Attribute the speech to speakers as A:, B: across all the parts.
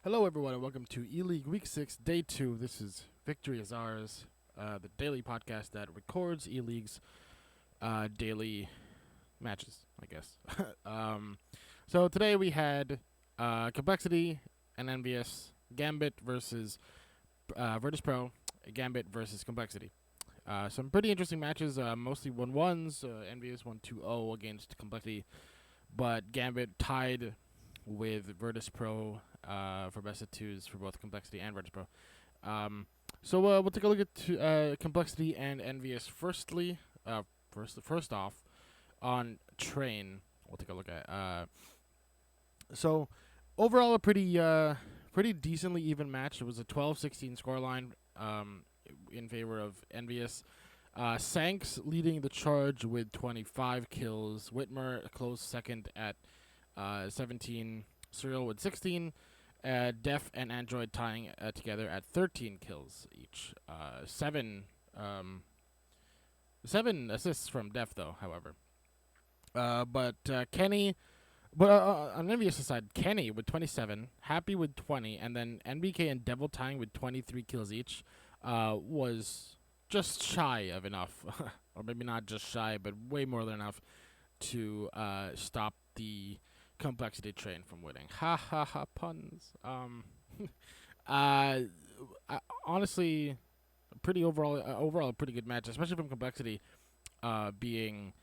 A: Hello, everyone, and welcome to ELeague Week 6, Day 2. This is Victory is Ours, the daily podcast that records ELeague's daily matches, I guess. So today we had Complexity and Envious, Gambit versus Virtus Pro, Gambit versus Complexity. Some pretty interesting matches, mostly 1-1s. Envious won 2-0 against Complexity, but Gambit tied with Virtus Pro for best of twos for both Complexity and Virtus Pro. So we'll take a look at Complexity and Envious firstly. First off, on Train, we'll take a look at. So overall, a pretty decently even match. It was a 12-16 scoreline in favor of Envious. Sanks leading the charge with 25 kills. Whitmer a close second at 17. Serial with 16. Def and Android tying together at 13 kills each. Seven assists from Def, though, however. But Kenny... But on Envious side, Kenny with 27, Happy with 20, and then NBK and Devil tying with 23 kills each was just shy of enough. Or maybe not just shy, but way more than enough to stop the Complexity Train from winning. Ha ha ha, puns. Honestly, overall a pretty good match, especially from Complexity being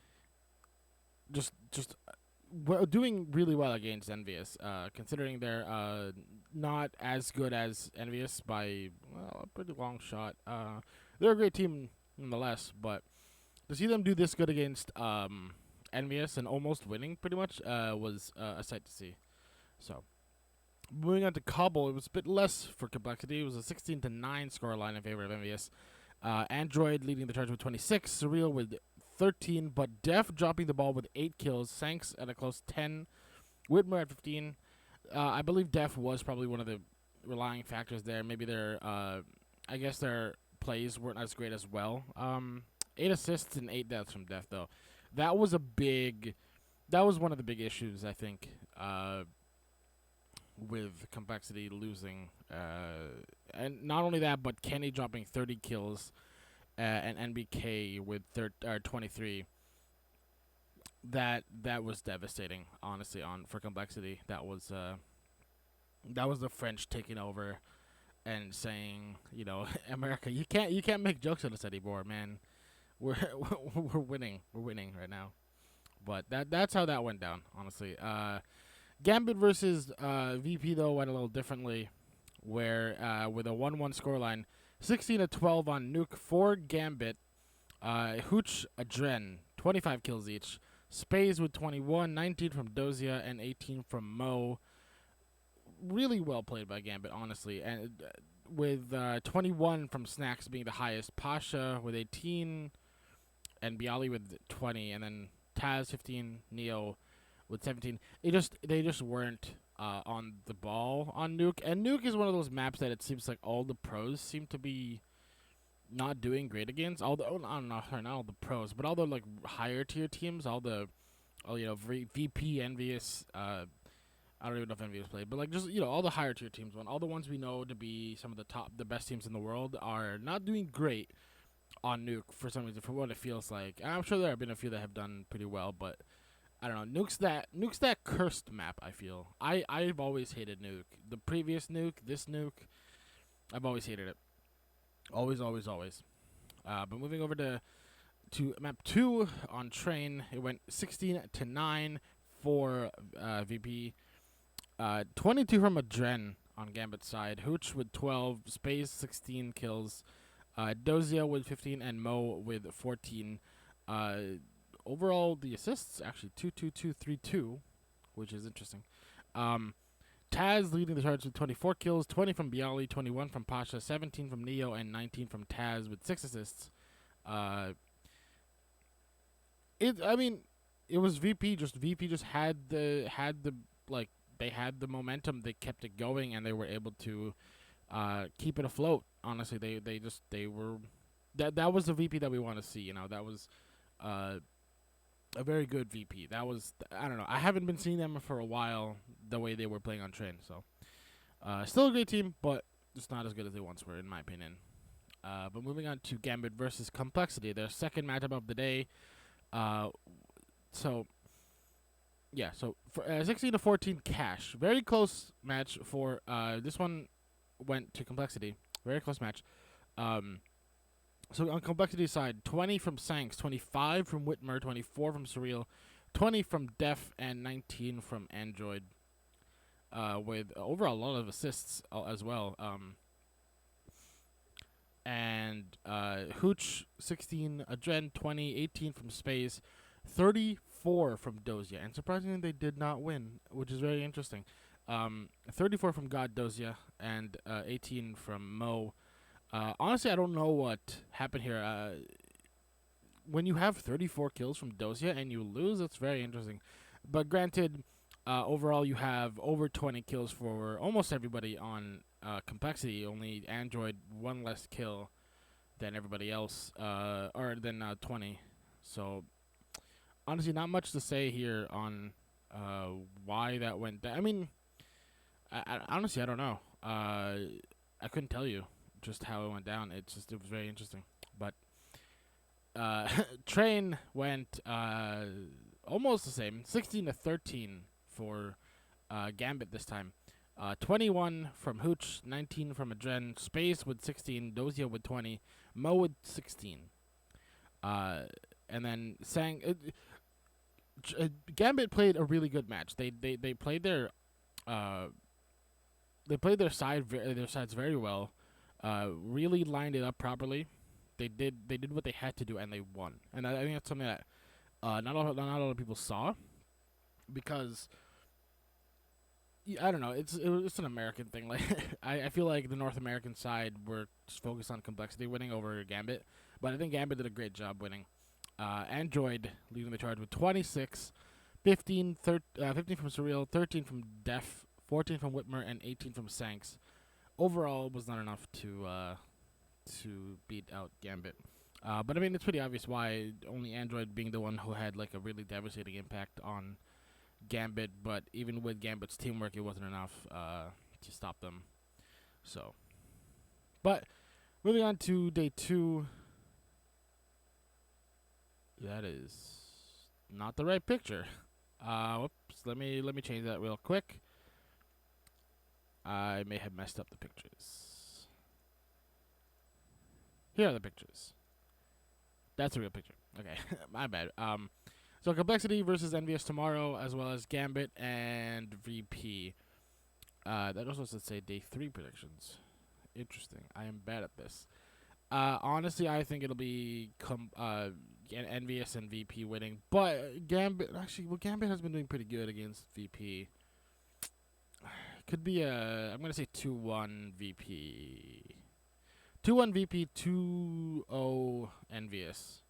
A: just doing really well against Envious, considering they're not as good as Envious by a pretty long shot. They're a great team nonetheless, but to see them do this good against Envious and almost winning pretty much was a sight to see. So moving on to Cobble, it was a bit less for Complexity. It was a 16-9 scoreline in favor of Envious. Android leading the charge with 26, Surreal with 13, but Def dropping the ball with 8 kills, Sanks at a close 10, Whitmer at 15. I believe Def was probably one of the relying factors there. Maybe I guess their plays weren't as great as well. 8 assists and 8 deaths from Def, though. That was one of the big issues, I think, with Complexity losing. And not only that, but Kenny dropping 30 kills and NBK with 23. That was devastating, honestly, for Complexity. That was the French taking over and saying, America, you can't make jokes on us anymore, man. We're winning right now. But that's how that went down, honestly. Gambit versus VP, though, went a little differently, where with a 1-1 scoreline, 16-12 on Nuke for Gambit. Hooch Adren, 25 kills each. Spaze with 21, 19 from Dozia, and 18 from Mo. Really well played by Gambit, honestly. And with 21 from Snacks being the highest. Pasha with 18, and Bialy with 20, and then Taz 15, Neo with 17. They just weren't on the ball on Nuke. And Nuke is one of those maps that it seems like all the pros seem to be not doing great against. Not all the pros, but all the like higher tier teams, VP, Envious, I don't even know if Envious played, but like just all the higher tier teams, all the ones we know to be some of the best teams in the world are not doing great on Nuke for some reason, for what it feels like. And I'm sure there have been a few that have done pretty well, but I don't know. Nuke's that cursed map, I feel. I've always hated Nuke. The previous Nuke, this Nuke, I've always hated it. Always. But moving over to map 2 on Train, it went 16-9 for VP. 22 from Adren on Gambit's side. Hooch with 12, Space 16 kills. Dozia with 15, and Mo with 14. Overall, the assists actually 2-2-2-3-2, which is interesting. Taz leading the charge with 24 kills, 20 from Bialy, 21 from Pasha, 17 from Neo, and 19 from Taz with 6 assists. It was VP just had the they had the momentum, they kept it going, and they were able to keep it afloat. Honestly, they were that was the VP that we want to see. That was a very good VP. That was, I don't know. I haven't been seeing them for a while the way they were playing on Train. So Still a great team, but just not as good as they once were, in my opinion. But moving on to Gambit versus Complexity, their second matchup of the day. So for 16-14 cash. Very close match for this one went to Complexity. Very close match. So on Complexity's side, 20 from Sanks, 25 from Whitmer, 24 from Surreal, 20 from Def, and 19 from Android. With overall a lot of assists as well. And Hooch 16, Adren 20, 18 from Space, 34 from Dozia, and surprisingly they did not win, which is very interesting. 34 from God Dozia and 18 from Mo. Honestly, I don't know what happened here. When you have 34 kills from Dozia and you lose, that's very interesting. But granted, overall you have over 20 kills for almost everybody on Complexity. Only Android one less kill than everybody else, or than 20. So honestly, not much to say here on why that went down. I mean, honestly, I don't know. I couldn't tell you just how it went down. It was very interesting. But Train went almost the same, 16-13 for Gambit this time. 21 from Hooch, 19 from Adren, Space with 16, Dozia with 20, Mo with 16. And then Gambit played a really good match. They played their sides very well. Really lined it up properly. They did what they had to do, and they won. And I think that's something that not a lot of people saw, because I don't know. It's an American thing. Like I feel like the North American side were just focused on Complexity winning over Gambit, but I think Gambit did a great job winning. Android leading the charge with 26, 15 from Surreal, 13 from Def, 14 from Whitmer, and 18 from Sanks. Overall, it was not enough to beat out Gambit. But I mean, it's pretty obvious why. Only Android being the one who had like a really devastating impact on Gambit, but even with Gambit's teamwork, it wasn't enough to stop them. So, but moving on to day 2. That is not the right picture. Whoops. Let me change that real quick. I may have messed up the pictures. Here are the pictures. That's a real picture. Okay, my bad. So Complexity versus Envious tomorrow, as well as Gambit and VP. That also says say day 3 predictions. Interesting. I am bad at this. Honestly, I think it'll be Envious and VP winning, but Gambit Gambit has been doing pretty good against VP. Could be I'm gonna say 2-1 VP. 2-1 VP, 2-0 Envious.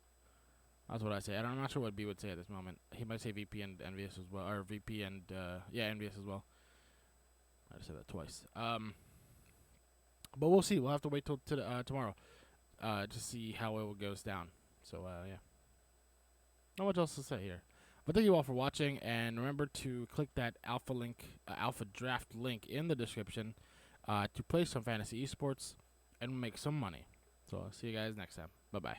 A: That's what I say. I'm not sure what B would say at this moment. He might say VP and Envious as well, or VP and Envious as well. I said that twice. But we'll see. We'll have to wait till tomorrow to see how it goes down. So yeah, not much else to say here. But thank you all for watching, and remember to click that AlphaDraft link in the description to play some fantasy esports and make some money. So I'll see you guys next time. Bye bye.